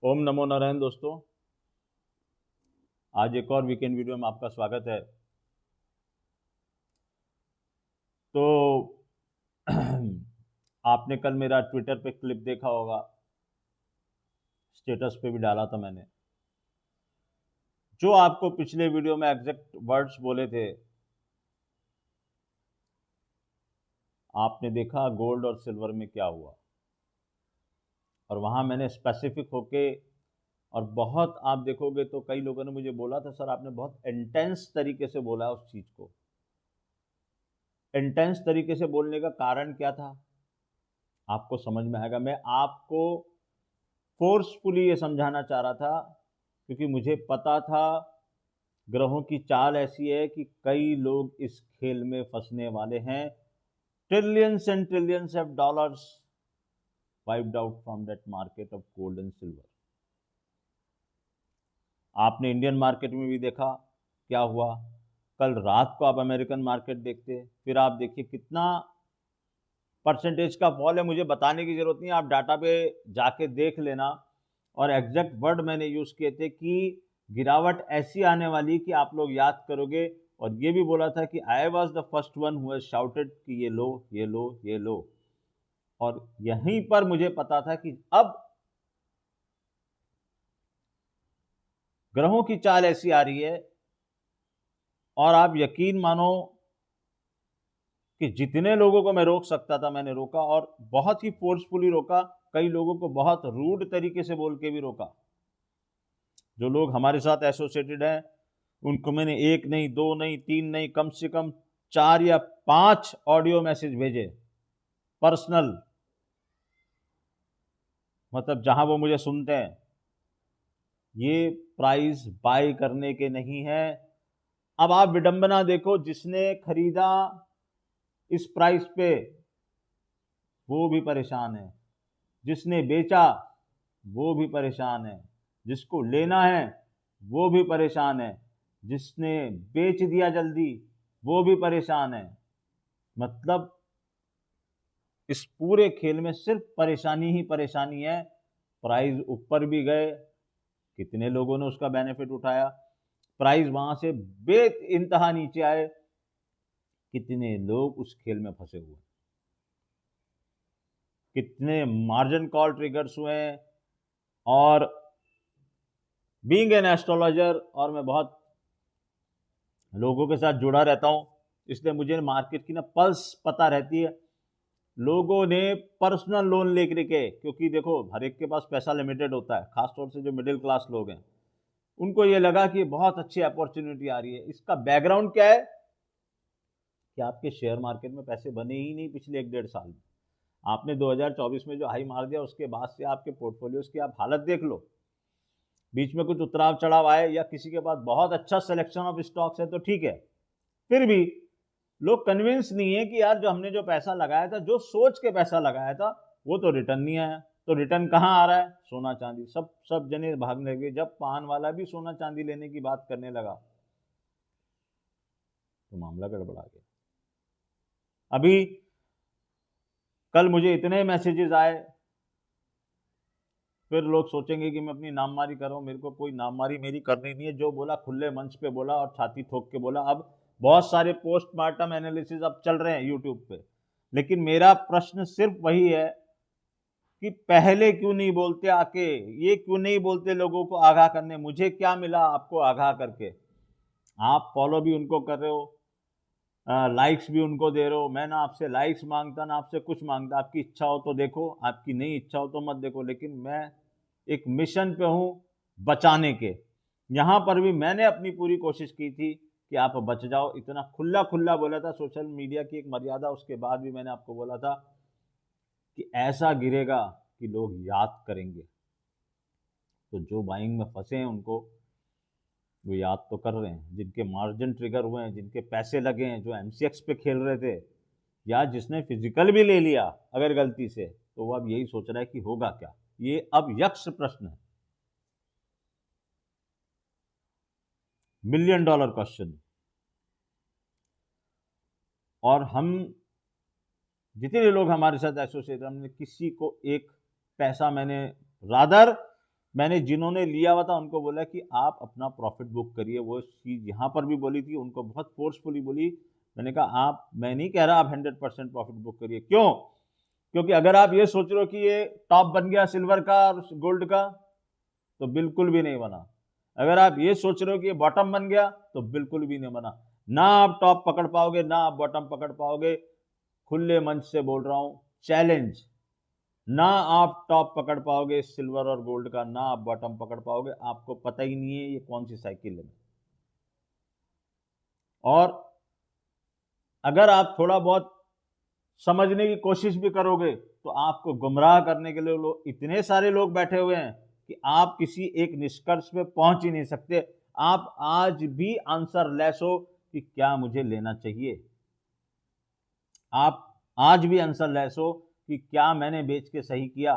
ओम नमो नारायण दोस्तों। आज एक और वीकेंड वीडियो में आपका स्वागत है। तो आपने कल मेरा ट्विटर पे क्लिप देखा होगा, स्टेटस पे भी डाला था मैंने। जो आपको पिछले वीडियो में एग्जैक्ट वर्ड्स बोले थे, आपने देखा गोल्ड और सिल्वर में क्या हुआ। और वहां मैंने स्पेसिफिक होके, और बहुत आप देखोगे तो कई लोगों ने मुझे बोला था, सर आपने बहुत इंटेंस तरीके से बोला उस चीज को। इंटेंस तरीके से बोलने का कारण क्या था आपको समझ में आएगा। मैं आपको फोर्सफुली ये समझाना चाह रहा था क्योंकि मुझे पता था ग्रहों की चाल ऐसी है कि कई लोग इस खेल में फंसने वाले हैं। Trillions and trillions of dollars wiped out from that market of gold and silver. आपने इंडियन मार्केट में भी देखा क्या हुआ। कल रात को आप अमेरिकन मार्केट देखते, फिर आप देखिए कितना परसेंटेज का फॉल है। मुझे बताने की जरूरत नहीं, आप डाटा पे जाके देख लेना। और एग्जैक्ट वर्ड मैंने यूज किए थे कि गिरावट ऐसी आने वाली कि आप लोग याद करोगे। और ये भी बोला था कि I was the first one who has shouted कि ये लो ये लो ये लो। और यहीं पर मुझे पता था कि अब ग्रहों की चाल ऐसी आ रही है, और आप यकीन मानो कि जितने लोगों को मैं रोक सकता था मैंने रोका, और बहुत ही फोर्सफुली रोका। कई लोगों को बहुत रूड तरीके से बोल के भी रोका। जो लोग हमारे साथ एसोसिएटेड हैं उनको मैंने एक नहीं, दो नहीं, तीन नहीं, कम से कम 4 या 5 ऑडियो मैसेज भेजे पर्सनल, मतलब जहां वो मुझे सुनते हैं। ये प्राइस बाय करने के नहीं है। अब आप विडंबना देखो, जिसने खरीदा इस प्राइस पे वो भी परेशान है, जिसने बेचा वो भी परेशान है, जिसको लेना है वो भी परेशान है, जिसने बेच दिया जल्दी वो भी परेशान है। मतलब इस पूरे खेल में सिर्फ परेशानी ही परेशानी है। प्राइस ऊपर भी गए, कितने लोगों ने उसका बेनिफिट उठाया। प्राइस वहां से बेइंतहा नीचे आए, कितने लोग उस खेल में फंसे हुए, कितने मार्जिन कॉल ट्रिगर्स हुए। और बीइंग एन एस्ट्रोलॉजर, और मैं बहुत लोगों के साथ जुड़ा रहता हूं, इसलिए मुझे मार्केट की ना पल्स पता रहती है। लोगों ने पर्सनल लोन लेकर के, क्योंकि देखो हर एक के पास पैसा लिमिटेड होता है, खासतौर से जो मिडिल क्लास लोग हैं, उनको ये लगा कि बहुत अच्छी अपॉर्चुनिटी आ रही है। इसका बैकग्राउंड क्या है कि आपके शेयर मार्केट में पैसे बने ही नहीं पिछले 1-1.5 साल में। आपने 2024 में जो हाई मार दिया, उसके बाद से आपके पोर्टफोलियोज की आप हालत देख लो। बीच में कुछ उतराव चढ़ाव आए या किसी के पास बहुत अच्छा सिलेक्शन ऑफ स्टॉक्स है तो ठीक है, फिर भी लोग कन्विंस नहीं है कि यार जो हमने जो पैसा लगाया था, जो सोच के पैसा लगाया था, वो तो रिटर्न नहीं आया। तो रिटर्न कहाँ आ रहा है? सोना चांदी। सब जने भागने लगे। जब पान वाला भी सोना चांदी लेने की बात करने लगा तो मामला गड़बड़ा गया। अभी कल मुझे इतने मैसेजेस आए, फिर लोग सोचेंगे कि मैं अपनी नाममारी कर रहा हूं। मेरे को कोई नाममारी मेरी करनी नहीं है। जो बोला खुले मंच पे बोला और छाती ठोक के बोला। अब बहुत सारे पोस्टमार्टम एनालिसिस अब चल रहे हैं यूट्यूब पे, लेकिन मेरा प्रश्न सिर्फ वही है कि पहले क्यों नहीं बोलते आके, ये क्यों नहीं बोलते लोगों को आगाह करने। मुझे क्या मिला आपको आगाह करके? आप फॉलो भी उनको कर रहे हो, लाइक्स भी उनको दे रहे हो। मैं ना आपसे लाइक्स मांगता ना आपसे कुछ मांगता। आपकी इच्छा हो तो देखो, आपकी नहीं इच्छा हो तो मत देखो। लेकिन मैं एक मिशन पे हूं बचाने के। यहां पर भी मैंने अपनी पूरी कोशिश की थी कि आप बच जाओ। इतना खुला खुला बोला था। सोशल मीडिया की एक मर्यादा, उसके बाद भी मैंने आपको बोला था कि ऐसा गिरेगा कि लोग याद करेंगे। तो जो बाइंग में फंसे हैं उनको वो याद तो कर रहे हैं, जिनके मार्जिन ट्रिगर हुए हैं, जिनके पैसे लगे हैं, जो एमसीएक्स पे खेल रहे थे, या जिसने फिजिकल भी ले लिया अगर गलती से, तो वो अब यही सोच रहा है कि होगा क्या। ये अब यक्ष प्रश्न है, $1 मिलियन क्वेश्चन। और हम जितने लोग हमारे साथ एसोसिएट, हमने किसी को एक पैसा, मैंने रादर मैंने जिन्होंने लिया हुआ था उनको बोला कि आप अपना प्रॉफिट बुक करिए। वो चीज़ यहाँ पर भी बोली थी, उनको बहुत फोर्सफुली बोली। मैंने कहा आप, मैं नहीं कह रहा आप 100% प्रॉफिट बुक करिए। क्यों? क्योंकि अगर आप ये सोच रहे हो कि ये टॉप बन गया सिल्वर का और गोल्ड का, तो बिल्कुल भी नहीं बना। अगर आप ये सोच रहे हो कि ये बॉटम बन गया, तो बिल्कुल भी नहीं बना। ना आप टॉप पकड़ पाओगे, ना आप बॉटम पकड़ पाओगे। खुले मंच से बोल रहा हूं, चैलेंज। ना आप टॉप पकड़ पाओगे सिल्वर और गोल्ड का, ना आप बॉटम पकड़ पाओगे। आपको पता ही नहीं है ये कौन सी साइकिल है। और अगर आप थोड़ा बहुत समझने की कोशिश भी करोगे, तो आपको गुमराह करने के लिए लोग, इतने सारे लोग बैठे हुए हैं कि आप किसी एक निष्कर्ष पे पहुंच ही नहीं सकते। आप आज भी आंसर लेस हो कि क्या मुझे लेना चाहिए। आप आज भी आंसर लेस हो कि क्या मैंने बेच के सही किया।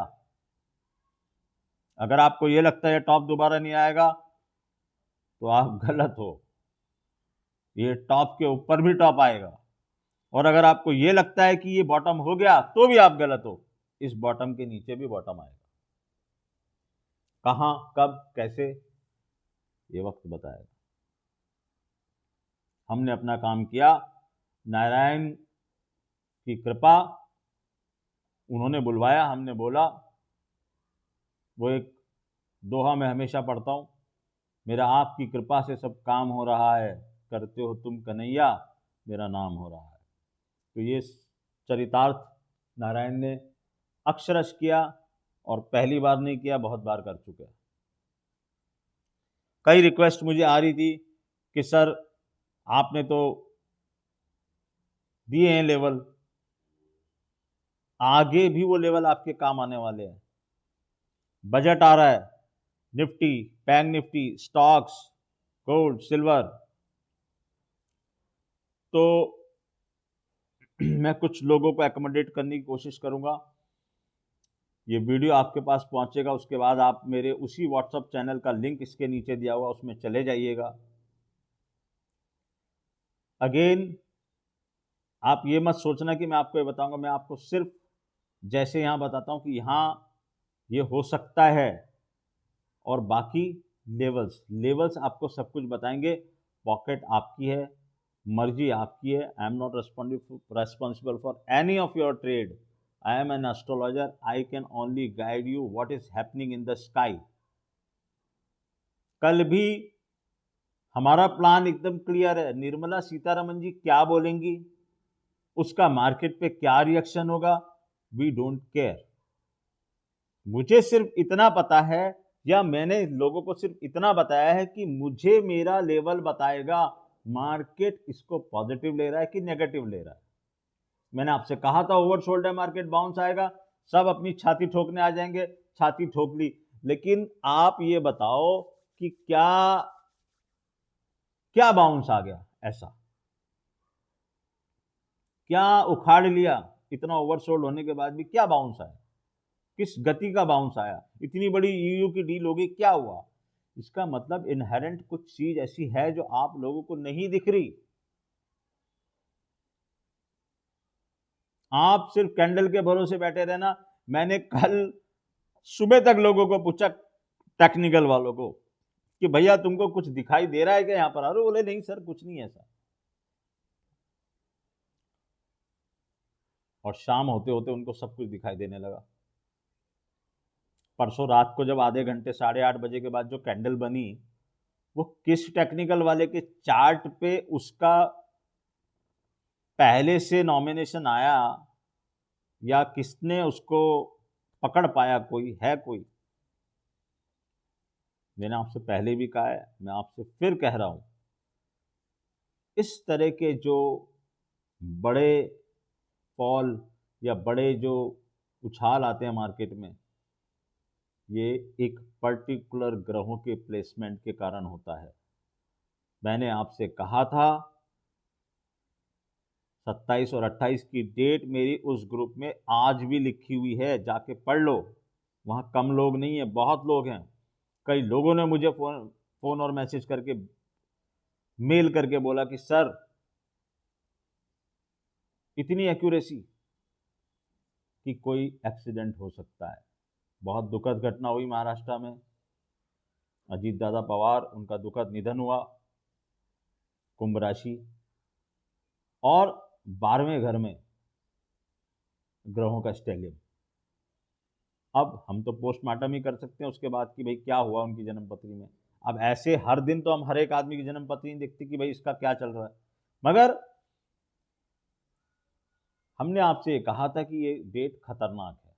अगर आपको यह लगता है टॉप दोबारा नहीं आएगा, तो आप गलत हो। ये टॉप के ऊपर भी टॉप आएगा। और अगर आपको यह लगता है कि ये बॉटम हो गया, तो भी आप गलत हो। इस बॉटम के नीचे भी बॉटम आएगा। कहां, कब, कैसे, ये वक्त बताएगा। हमने अपना काम किया, नारायण की कृपा, उन्होंने बुलवाया, हमने बोला। वो एक दोहा मैं हमेशा पढ़ता हूं, मेरा आपकी कृपा से सब काम हो रहा है, करते हो तुम कन्हैया, मेरा नाम हो रहा है। तो ये चरितार्थ नारायण ने अक्षरश किया, और पहली बार नहीं किया, बहुत बार कर चुके हैं। कई रिक्वेस्ट मुझे आ रही थी कि सर आपने तो दिए हैं लेवल, आगे भी वो लेवल आपके काम आने वाले हैं। बजट आ रहा है, Nifty, bank Nifty, stocks, gold, silver. तो मैं कुछ लोगों को एकोमोडेट करने की कोशिश करूंगा। ये वीडियो आपके पास पहुंचेगा, उसके बाद आप मेरे उसी व्हाट्सएप चैनल का लिंक इसके नीचे दिया हुआ, उसमें चले जाइएगा। अगेन, आप ये मत सोचना कि मैं आपको ये बताऊंगा। मैं आपको सिर्फ जैसे यहां बताता हूं कि यहां ये हो सकता है, और बाकी लेवल्स लेवल्स आपको सब कुछ बताएंगे। पॉकेट आपकी है, मर्जी आपकी है। I am not responsible for any of your trade. I am an astrologer, I can only guide you what is happening in the sky. कल भी हमारा प्लान एकदम क्लियर है। निर्मला सीतारमन जी क्या बोलेंगी, उसका मार्केट पे क्या रिएक्शन होगा, वी डोंट केयर। मुझे सिर्फ इतना पता है, या मैंने लोगों को सिर्फ इतना बताया है कि मुझे मेरा लेवल बताएगा मार्केट इसको पॉजिटिव ले रहा है कि नेगेटिव ले रहा है। मैंने आपसे कहा था ओवरसोल्ड है, मार्केट बाउंस आएगा, सब अपनी छाती ठोकने आ जाएंगे। छाती ठोक ली। लेकिन आप ये बताओ कि क्या क्या बाउंस आ गया, ऐसा क्या उखाड़ लिया? इतना ओवरसोल्ड होने के बाद भी क्या बाउंस आया? किस गति का बाउंस आया? इतनी बड़ी ईयू की डील होगी, क्या हुआ? इसका मतलब इनहेरेंट कुछ चीज ऐसी है जो आप लोगों को नहीं दिख रही। आप सिर्फ कैंडल के भरोसे बैठे रहना। मैंने कल सुबह तक लोगों को पूछा, टेक्निकल वालों को, कि भैया तुमको कुछ दिखाई दे रहा है क्या यहां पर? अरे बोले नहीं सर, कुछ नहीं ऐसा। और शाम होते होते उनको सब कुछ दिखाई देने लगा। परसों रात को जब आधे घंटे 8:30 बजे के बाद जो कैंडल बनी, वो किस टेक्निकल वाले के चार्ट पे उसका पहले से नॉमिनेशन आया, या किसने उसको पकड़ पाया, कोई है कोई? मैंने आपसे पहले भी कहा है, मैं आपसे फिर कह रहा हूं, इस तरह के जो बड़े फॉल या बड़े जो उछाल आते हैं मार्केट में, ये एक पर्टिकुलर ग्रहों के प्लेसमेंट के कारण होता है। मैंने आपसे कहा था 27 और 28 की डेट मेरी उस ग्रुप में आज भी लिखी हुई है, जाके पढ़ लो। वहां कम लोग नहीं है, बहुत लोग हैं। कई लोगों ने मुझे फोन और मैसेज करके, मेल करके बोला कि सर इतनी एक्यूरेसी कि कोई एक्सीडेंट हो सकता है। बहुत दुखद घटना हुई महाराष्ट्र में। अजीत दादा पवार, उनका दुखद निधन हुआ। कुंभ राशि और 12वें घर में ग्रहों का स्टेलियम। अब हम तो पोस्टमार्टम ही कर सकते हैं उसके बाद कि भाई क्या हुआ उनकी जन्म पत्री में। अब ऐसे हर दिन तो हम हर एक आदमी की जन्म पत्री नहीं देखते कि भाई इसका क्या चल रहा है, मगर हमने आपसे ये कहा था कि ये डेट खतरनाक है।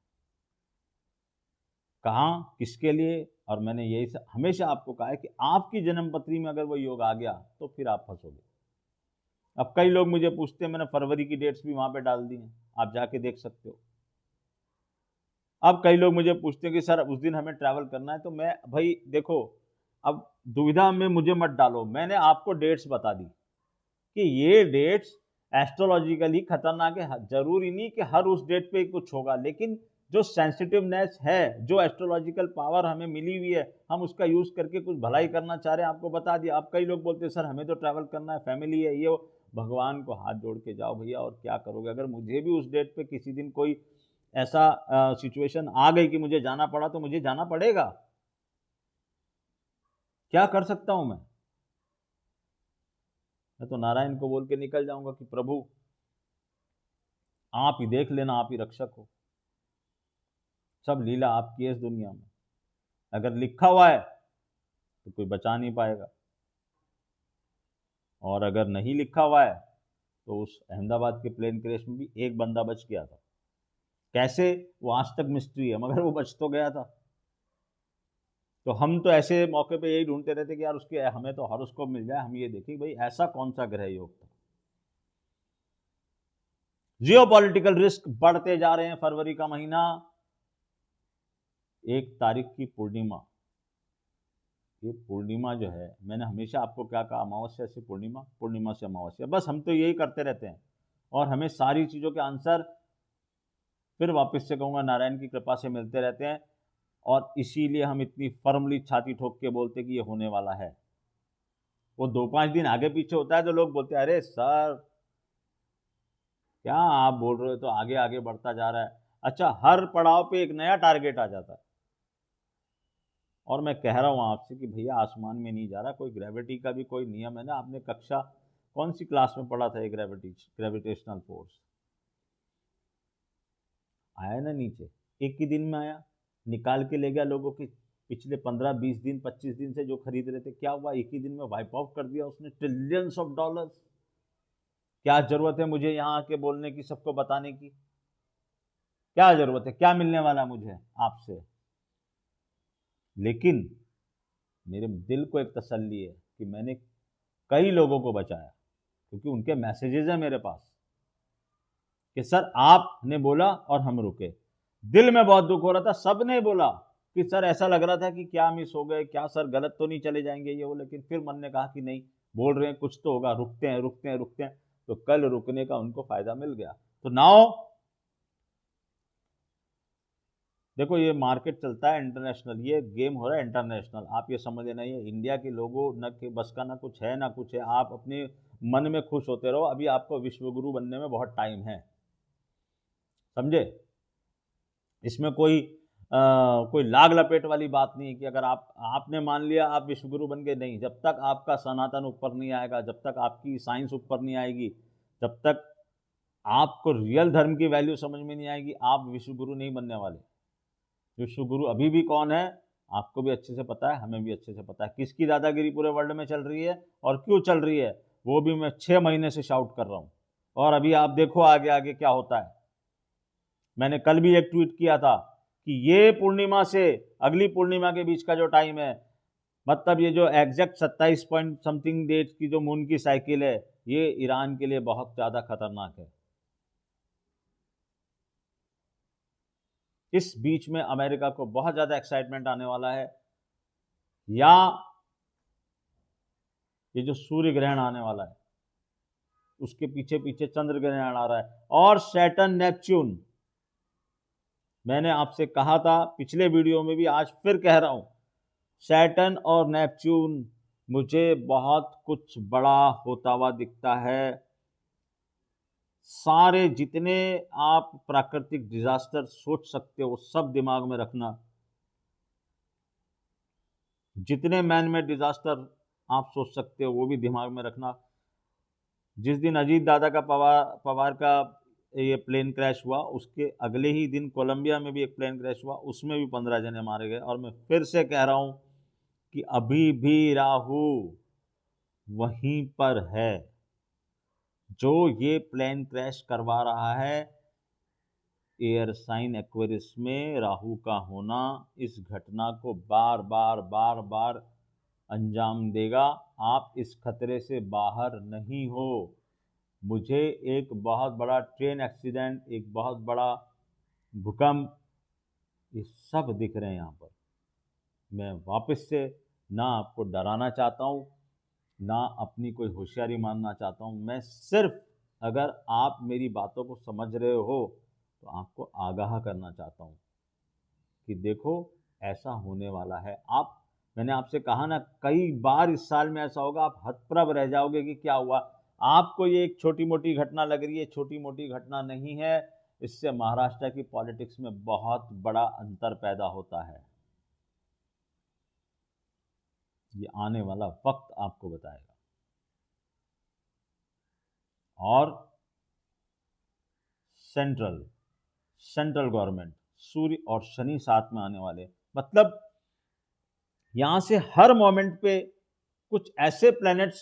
कहाँ, किसके लिए, और मैंने यही हमेशा आपको कहा है कि आपकी जन्म पत्री में अगर वो योग आ गया तो फिर आप फंसोगे। अब कई लोग मुझे पूछते हैं, मैंने फरवरी की डेट्स भी वहां पे डाल दी हैं, आप जाके देख सकते हो। अब कई लोग मुझे पूछते हैं कि सर उस दिन हमें ट्रैवल करना है, तो मैं भाई देखो, अब दुविधा में मुझे मत डालो, मैंने आपको डेट्स बता दी कि ये डेट्स एस्ट्रोलॉजिकली खतरनाक है। जरूरी नहीं कि हर उस डेट पे कुछ होगा, लेकिन जो सेंसिटिवनेस है, जो एस्ट्रोलॉजिकल पावर हमें मिली हुई है, हम उसका यूज करके कुछ भलाई करना चाह रहे हैं, आपको बता दिया। अब कई लोग बोलते हैं सर हमें तो ट्रैवल करना है, फैमिली है, ये भगवान को हाथ जोड़ के जाओ भैया, और क्या करोगे। अगर मुझे भी उस डेट पे किसी दिन कोई ऐसा सिचुएशन आ गई कि मुझे जाना पड़ा, तो मुझे जाना पड़ेगा, क्या कर सकता हूं मैं तो नारायण को बोल के निकल जाऊंगा कि प्रभु आप ही देख लेना, आप ही रक्षक हो, सब लीला आपकी है इस दुनिया में। अगर लिखा हुआ है तो कोई बचा नहीं पाएगा, और अगर नहीं लिखा हुआ है तो उस अहमदाबाद के प्लेन क्रैश में भी एक बंदा बच गया था। कैसे, वो आज तक मिस्ट्री है, मगर वो बच तो गया था। तो हम तो ऐसे मौके पे यही ढूंढते रहते कि यार उसके हमें तो हॉरोस्कोप मिल जाए, हम ये देखें भाई ऐसा कौन सा ग्रह योग था। जियोपॉलिटिकल रिस्क बढ़ते जा रहे हैं। फरवरी का महीना, 1 तारीख की पूर्णिमा, ये पूर्णिमा जो है, मैंने हमेशा आपको क्या कहा, अमावस्या से पूर्णिमा, पूर्णिमा से अमावस्या, बस हम तो यही करते रहते हैं, और हमें सारी चीज़ों के आंसर फिर वापस से कहूँगा नारायण की कृपा से मिलते रहते हैं। और इसीलिए हम इतनी फर्मली छाती ठोक के बोलते कि ये होने वाला है। वो 2-5 दिन आगे पीछे होता है तो लोग बोलते हैं अरे सर क्या आप बोल रहे हो, तो आगे आगे बढ़ता जा रहा है। अच्छा, हर पड़ाव पे एक नया टारगेट आ जाता है, और मैं कह रहा हूं आपसे कि भैया आसमान में नहीं जा रहा, कोई ग्रेविटी का भी कोई नियम है ना। आपने कक्षा कौन सी क्लास में पढ़ा था, ये ग्रेविटेशनल फोर्स आया ना नीचे, एक ही दिन में आया, निकाल के ले गया लोगों की पिछले 15-20 दिन 25 दिन से जो खरीद रहे थे। क्या हुआ, एक ही दिन में वाइप आउट कर दिया उसने ट्रिलियंस ऑफ डॉलर्स। क्या जरूरत है मुझे यहाँ आके बोलने की, सबको बताने की, क्या जरूरत है, क्या मिलने वाला मुझे आपसे। लेकिन मेरे दिल को एक तसल्ली है कि मैंने कई लोगों को बचाया, क्योंकि उनके मैसेजेस हैं मेरे पास कि सर आपने बोला और हम रुके। दिल में बहुत दुख हो रहा था, सबने बोला कि सर ऐसा लग रहा था कि क्या मिस हो गए, क्या सर गलत तो नहीं चले जाएंगे ये वो, लेकिन फिर मन ने कहा कि नहीं, बोल रहे हैं कुछ तो होगा, रुकते हैं रुकते हैं रुकते हैं। तो कल रुकने का उनको फायदा मिल गया। तो नाउ देखो, ये मार्केट चलता है इंटरनेशनल, ये गेम हो रहा है इंटरनेशनल। आप ये समझ लेना, ये इंडिया के लोगों न के बस का ना कुछ है ना कुछ है। आप अपने मन में खुश होते रहो, अभी आपको विश्वगुरु बनने में बहुत टाइम है, समझे। इसमें कोई लाग लपेट वाली बात नहीं है कि अगर आपने मान लिया आप विश्वगुरु बन गए, नहीं। जब तक आपका सनातन ऊपर नहीं आएगा, जब तक आपकी साइंस ऊपर नहीं आएगी, जब तक आपको रियल धर्म की वैल्यू समझ में नहीं आएगी, आप विश्वगुरु नहीं बनने वाले। विश्वगुरु अभी भी कौन है, आपको भी अच्छे से पता है, हमें भी अच्छे से पता है। किसकी दादागिरी पूरे वर्ल्ड में चल रही है और क्यों चल रही है, वो भी मैं 6 महीने से शाउट कर रहा हूं। और अभी आप देखो आगे आगे क्या होता है। मैंने कल भी एक ट्वीट किया था कि ये पूर्णिमा से अगली पूर्णिमा के बीच का जो टाइम है, मतलब ये जो एग्जैक्ट 27 पॉइंट समथिंग डेट की जो मून की साइकिल है, ये ईरान के लिए बहुत ज्यादा खतरनाक है। इस बीच में अमेरिका को बहुत ज्यादा एक्साइटमेंट आने वाला है, या ये जो सूर्य ग्रहण आने वाला है उसके पीछे पीछे चंद्र ग्रहण आ रहा है, और सैटर्न नेपच्यून। मैंने आपसे कहा था पिछले वीडियो में भी, आज फिर कह रहा हूं, सैटर्न और नेपच्यून मुझे बहुत कुछ बड़ा होता हुआ दिखता है। सारे जितने आप प्राकृतिक डिजास्टर सोच सकते हो सब दिमाग में रखना। जितने मैन मेड डिजास्टर आप सोच सकते हो वो भी दिमाग में रखना। जिस दिन अजीत दादा का पवार का ये प्लेन क्रैश हुआ, उसके अगले ही दिन कोलंबिया में भी एक प्लेन क्रैश हुआ, उसमें भी 15 जने मारे गए। और मैं फिर से कह रहा हूं कि अभी भी राहु वहीं पर है। जो ये प्लेन क्रैश करवा रहा है, एयर साइन एक्वेरियस में राहु का होना इस घटना को बार बार बार बार अंजाम देगा। आप इस खतरे से बाहर नहीं हो। मुझे एक बहुत बड़ा ट्रेन एक्सीडेंट, एक बहुत बड़ा भूकंप, ये सब दिख रहे हैं यहाँ पर। मैं वापस से ना आपको डराना चाहता हूँ, ना अपनी कोई होशियारी मानना चाहता हूँ। मैं सिर्फ, अगर आप मेरी बातों को समझ रहे हो तो आपको आगाह करना चाहता हूँ कि देखो ऐसा होने वाला है। मैंने आपसे कहा ना, कई बार इस साल में ऐसा होगा, आप हतप्रभ रह जाओगे कि क्या हुआ। आपको ये एक छोटी मोटी घटना लग रही है, छोटी मोटी घटना नहीं है। इससे महाराष्ट्र की पॉलिटिक्स में बहुत बड़ा अंतर पैदा होता है। ये आने वाला वक्त आपको बताएगा। और सेंट्रल गवर्नमेंट, सूर्य और शनि साथ में आने वाले, मतलब यहां से हर मोमेंट पे कुछ ऐसे प्लैनेट्स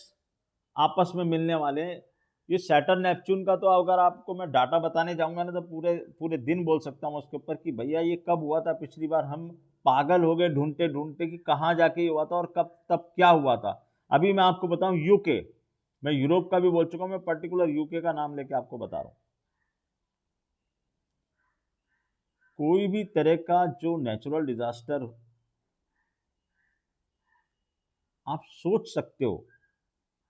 आपस में मिलने वाले हैं। ये सैटर्न नेपच्यून का तो अगर आपको मैं डाटा बताने जाऊंगा ना तो पूरे पूरे दिन बोल सकता हूं उसके ऊपर कि भैया ये कब हुआ था। पिछली बार हम पागल हो गए ढूंढते ढूंढते कि कहाँ जाके ये हुआ था और कब तब क्या हुआ था। अभी मैं आपको बताऊं यूके, मैं यूरोप का भी बोल चुका हूं, मैं पर्टिकुलर यूके का नाम लेके आपको बता रहा हूं। कोई भी तरह का जो नेचुरल डिजास्टर आप सोच सकते हो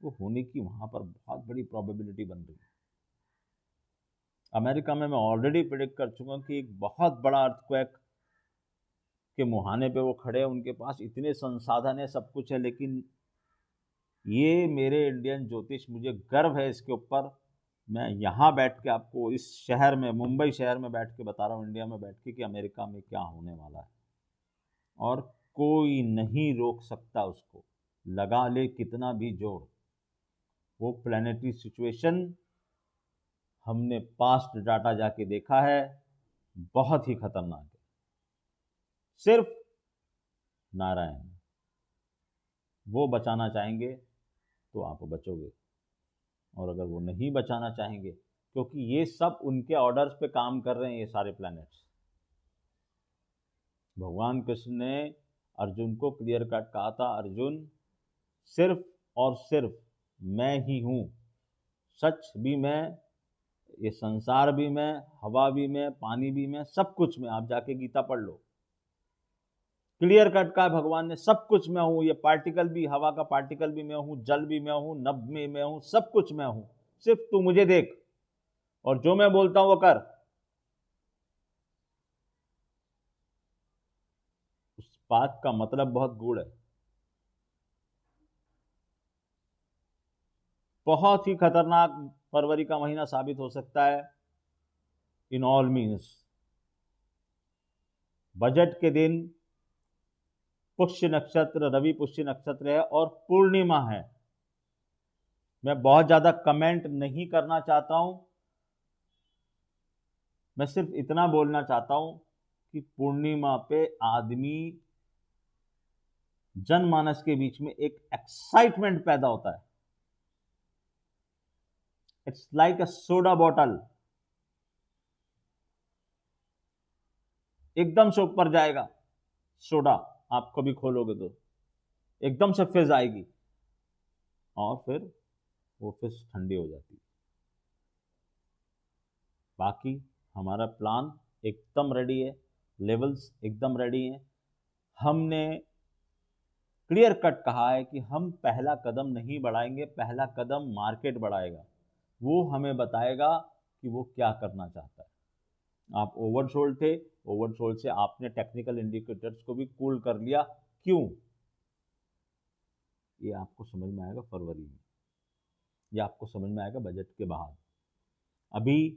वो होने की वहां पर बहुत बड़ी प्रोबेबिलिटी बन रही है। अमेरिका में मैं ऑलरेडी प्रिडिक्ट कर चुका हूं कि एक बहुत बड़ा अर्थक्वेक के मुहाने पे वो खड़े हैं। उनके पास इतने संसाधन है, सब कुछ है, लेकिन ये मेरे इंडियन ज्योतिष, मुझे गर्व है इसके ऊपर। मैं यहाँ बैठ के आपको इस शहर में, मुंबई शहर में बैठ के बता रहा हूँ, इंडिया में बैठ के, कि अमेरिका में क्या होने वाला है और कोई नहीं रोक सकता उसको, लगा ले कितना भी जोर। वो प्लानिटरी सिचुएशन हमने पास्ट डाटा जाके देखा है, बहुत ही खतरनाक है। सिर्फ नारायण वो बचाना चाहेंगे तो आप बचोगे, और अगर वो नहीं बचाना चाहेंगे, क्योंकि ये सब उनके ऑर्डर्स पे काम कर रहे हैं, ये सारे प्लैनेट्स। भगवान कृष्ण ने अर्जुन को क्लियर कट कहा था, अर्जुन सिर्फ और सिर्फ मैं ही हूं, सच भी मैं, ये संसार भी मैं, हवा भी मैं, पानी भी मैं, सब कुछ मैं। आप जाके गीता पढ़ लो, क्लियर कट का भगवान ने, सब कुछ मैं हूं। ये पार्टिकल भी, हवा का पार्टिकल भी मैं हूं, जल भी मैं हूं, नभ में मैं हूं, सब कुछ मैं हूं। सिर्फ तू मुझे देख और जो मैं बोलता हूं वो कर। उस बात का मतलब बहुत गूढ़ है, बहुत ही खतरनाक फरवरी का महीना साबित हो सकता है। इन ऑल मीन्स, बजट के दिन पुष्य नक्षत्र, रवि पुष्य नक्षत्र है और पूर्णिमा है। मैं बहुत ज्यादा कमेंट नहीं करना चाहता हूं, मैं सिर्फ इतना बोलना चाहता हूं कि पूर्णिमा पे आदमी, जनमानस के बीच में एक एक्साइटमेंट पैदा होता है। It's like a soda bottle, एकदम से ऊपर जाएगा सोडा, आप कभी खोलोगे तो एकदम से फिज आएगी और फिर वो फिज ठंडी हो जाती है। बाकी हमारा प्लान एकदम रेडी है, लेवल्स एकदम रेडी हैं। हमने क्लियर कट कहा है कि हम पहला कदम नहीं बढ़ाएंगे, पहला कदम मार्केट बढ़ाएगा। वो हमें बताएगा कि वो क्या करना चाहता है। आप ओवरसोल्ड थे, ओवरसोल्ड से आपने टेक्निकल इंडिकेटर्स को भी कूल कर लिया। क्यों? ये आपको समझ में आएगा फरवरी में, ये आपको समझ में आएगा बजट के बाद। अभी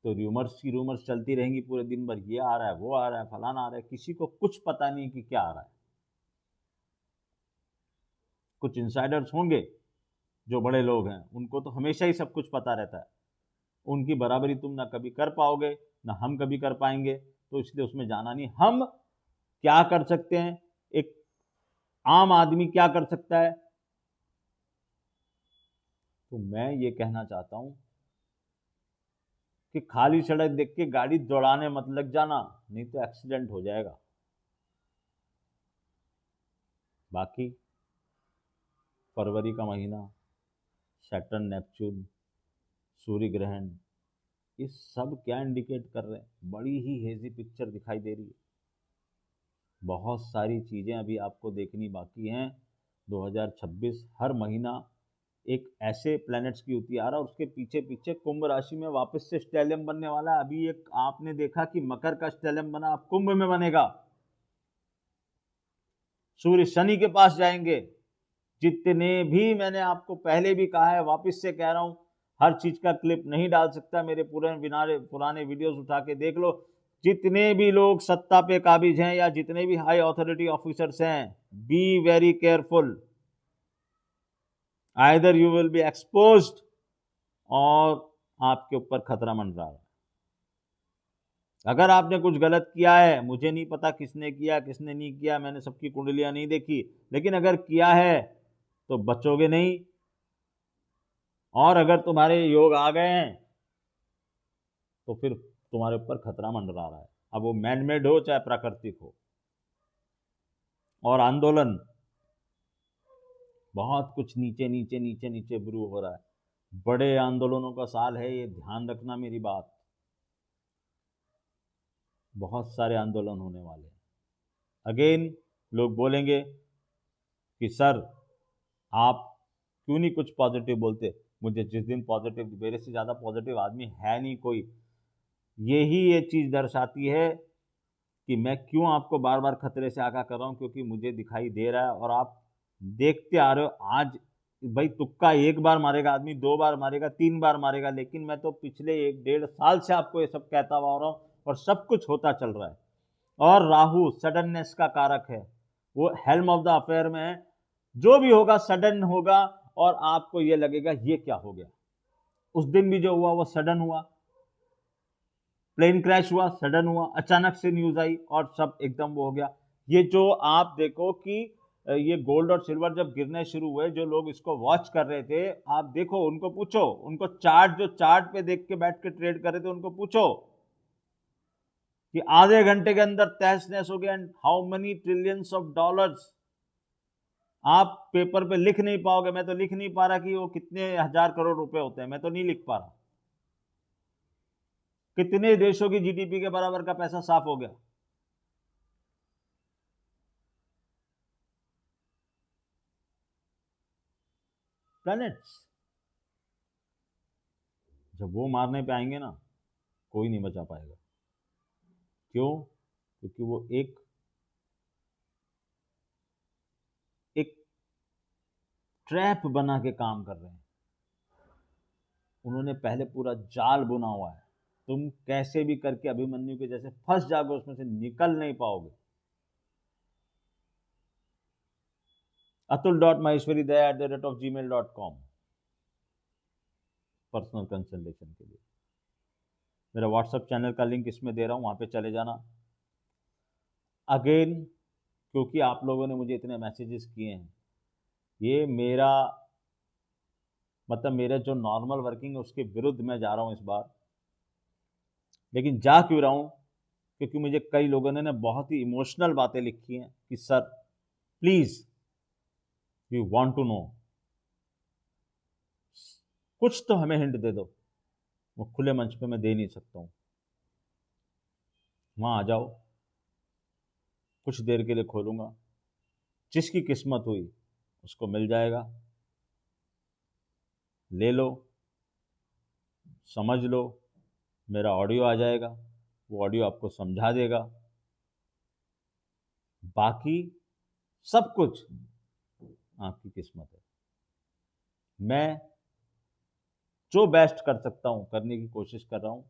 तो रूमर्स चलती रहेंगी पूरे दिन भर, ये आ रहा है, वो आ रहा है, फलाना आ रहा है, किसी को कुछ पता नहीं कि क्या आ रहा है। कुछ इनसाइडर्स होंगे जो बड़े लोग हैं, उनको तो हमेशा ही सब कुछ पता रहता है, उनकी बराबरी तुम ना कभी कर पाओगे ना हम कभी कर पाएंगे, तो इसलिए उसमें जाना नहीं। हम क्या कर सकते हैं, एक आम आदमी क्या कर सकता है, तो मैं ये कहना चाहता हूं कि खाली सड़क देख के गाड़ी दौड़ाने मत लग जाना, नहीं तो एक्सीडेंट हो जाएगा। बाकी फरवरी का महीना, सैटर्न नेपच्यून, सूर्य ग्रहण, ये सब क्या इंडिकेट कर रहे हैं, बड़ी ही हेजी पिक्चर दिखाई दे रही है। बहुत सारी चीज़ें अभी आपको देखनी बाकी हैं। 2026 हर महीना एक ऐसे प्लैनेट्स की युति आ रहा है, उसके पीछे पीछे कुंभ राशि में वापस से स्टेलियम बनने वाला है। अभी एक आपने देखा कि मकर का स्टेलियम बना, अब कुंभ में बनेगा। सूर्य शनि के पास जाएंगे। जितने भी, मैंने आपको पहले भी कहा है, वापस से कह रहा हूं, हर चीज का क्लिप नहीं डाल सकता, मेरे पुराने वीडियोस उठा के देख लो। जितने भी लोग सत्ता पे काबिज हैं या जितने भी हाई अथॉरिटी ऑफिसर्स हैं, be very careful, either you will be exposed और आपके ऊपर खतरा मंडरा रहा है। अगर आपने कुछ गलत किया है, मुझे नहीं पता किसने किया किसने नहीं किया, मैंने सबकी कुंडलियां नहीं देखी, लेकिन अगर किया है तो बचोगे नहीं। और अगर तुम्हारे योग आ गए हैं तो फिर तुम्हारे ऊपर खतरा मंडरा रहा है, अब वो मैनमेड हो चाहे प्राकृतिक हो। और आंदोलन, बहुत कुछ नीचे नीचे नीचे नीचे ब्रू हो रहा है। बड़े आंदोलनों का साल है ये, ध्यान रखना मेरी बात। बहुत सारे आंदोलन होने वाले हैं। अगेन लोग बोलेंगे कि सर आप क्यों नहीं कुछ पॉजिटिव बोलते। मुझे जिस दिन पॉजिटिव, मेरे से ज़्यादा पॉजिटिव आदमी है नहीं कोई। यही ये चीज़ दर्शाती है कि मैं क्यों आपको बार बार खतरे से आगाह कर रहा हूँ, क्योंकि मुझे दिखाई दे रहा है और आप देखते आ रहे हो। आज भाई तुक्का एक बार मारेगा आदमी, 2 बार मारेगा, 3 बार मारेगा, लेकिन मैं तो पिछले 1-1.5 साल से आपको ये सब कहता हुआ रहा हूँ और सब कुछ होता चल रहा है। और राहु सडननेस का कारक है, वो हेल्म ऑफ द अफेयर में है। जो भी होगा सडन होगा और आपको ये लगेगा ये क्या हो गया। उस दिन भी जो हुआ वो सडन हुआ, प्लेन क्रैश हुआ, सडन हुआ, अचानक से न्यूज आई और सब एकदम वो हो गया। ये जो आप देखो कि ये गोल्ड और सिल्वर जब गिरने शुरू हुए, जो लोग इसको वॉच कर रहे थे, आप देखो, उनको पूछो, उनको चार्ट, जो चार्ट पे देख के बैठ के ट्रेड कर रहे थे, उनको पूछो कि आधे घंटे के अंदर तहस नहस हो गया, and how many trillions of dollars. आप पेपर पे लिख नहीं पाओगे, मैं तो लिख नहीं पा रहा कि वो कितने हजार करोड़ रुपए होते हैं, मैं तो नहीं लिख पा रहा। कितने देशों की जीडीपी के बराबर का पैसा साफ हो गया। प्लैनेट्स जब वो मारने पे आएंगे ना, कोई नहीं बचा पाएगा। क्यों? क्योंकि वो एक एक ट्रैप बना के काम कर रहे हैं। उन्होंने पहले पूरा जाल बुना हुआ है, तुम कैसे भी करके अभिमन्यु के जैसे फंस जाओगे, उसमें से निकल नहीं पाओगे। atul.maheshwaridaya@gmail.com पर्सनल कंसल्टेशन के लिए। मेरा व्हाट्सएप चैनल का लिंक इसमें दे रहा हूं, वहां पे चले जाना। अगेन, क्योंकि आप लोगों ने मुझे इतने मैसेजेस किए हैं, ये मेरा मतलब मेरे जो नॉर्मल वर्किंग है उसके विरुद्ध मैं जा रहा हूं इस बार। लेकिन जा क्यों रहा हूं? क्योंकि मुझे कई लोगों ने बहुत ही इमोशनल बातें लिखी हैं कि sir please you want to know, कुछ तो हमें हिंट दे दो। वो खुले मंच पे मैं दे नहीं सकता हूं, वहां आ जाओ, कुछ देर के लिए खोलूंगा, जिसकी किस्मत हुई उसको मिल जाएगा। ले लो, समझ लो, मेरा ऑडियो आ जाएगा, वो ऑडियो आपको समझा देगा। बाकी सब कुछ आपकी किस्मत है। मैं जो बेस्ट कर सकता हूं करने की कोशिश कर रहा हूं।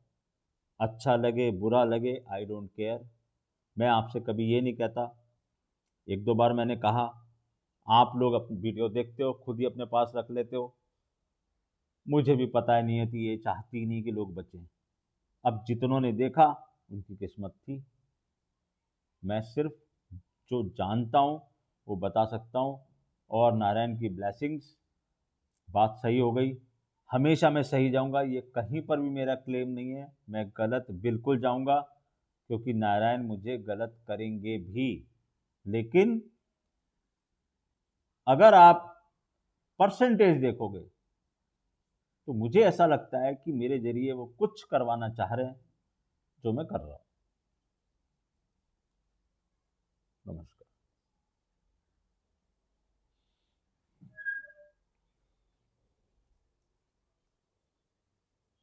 अच्छा लगे बुरा लगे, आई डोंट केयर। मैं आपसे कभी ये नहीं कहता, 1-2 बार मैंने कहा आप लोग अपनी वीडियो देखते हो, खुद ही अपने पास रख लेते हो। मुझे भी पता है नियति ये चाहती नहीं कि लोग बचें। अब जितनों ने देखा उनकी किस्मत थी। मैं सिर्फ जो जानता हूँ वो बता सकता हूँ, और नारायण की ब्लेसिंग्स, बात सही हो गई। हमेशा मैं सही जाऊंगा, ये कहीं पर भी मेरा क्लेम नहीं है। मैं गलत बिल्कुल जाऊंगा, क्योंकि नारायण मुझे गलत करेंगे भी। लेकिन अगर आप परसेंटेज देखोगे तो मुझे ऐसा लगता है कि मेरे जरिए वो कुछ करवाना चाह रहे हैं जो मैं कर रहा हूं। नमस्कार।